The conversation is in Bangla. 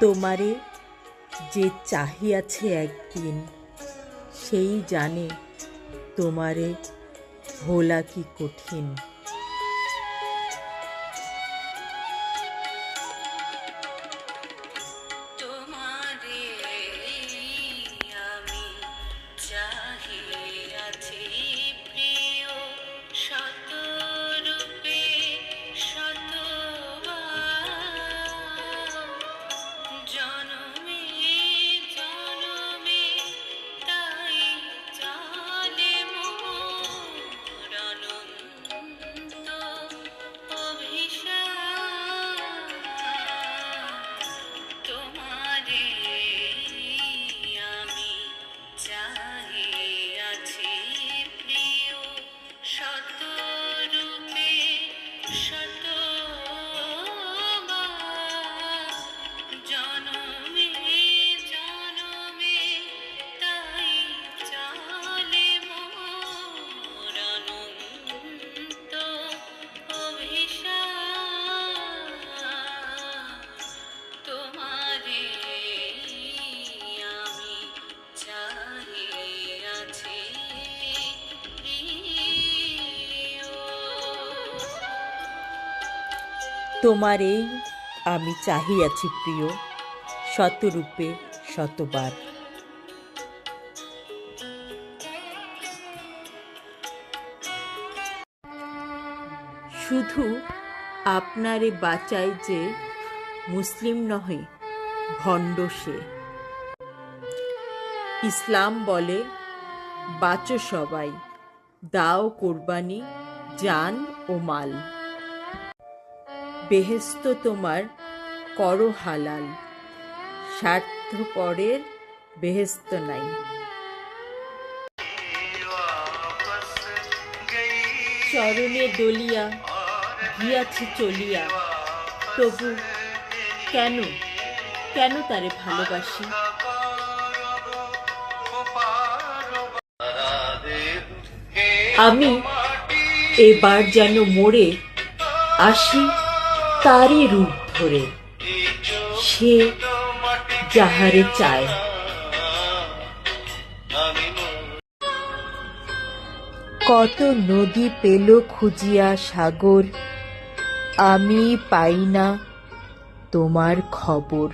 তোমারে যে চাহিয়াছে একদিন, সেই জানে তোমারে ভোলা কি কঠিন। তোমারেই আমি চাহিয়াছি প্রিয়, শতরূপে শতবার। শুধু আপনারে বাঁচাই যে মুসলিম নহে ভণ্ড সে। ইসলাম বলে বাঁচো সবাই, দাও কোরবানি জান ও মাল। বেহেশত তোমার করো হালাল, স্বার্থপরের বেহেশত নাই। চরণে দলিয়া গিয়াছি চলিয়া, তবু কেন কেন তারে ভালোবাসি। আমি এবার যেন মোরে আসি তারই রূপ ধরে, সে যাহারে চায়। কত নদী পেল খুঁজিয়া সাগর, আমি পাই না তোমার খবর।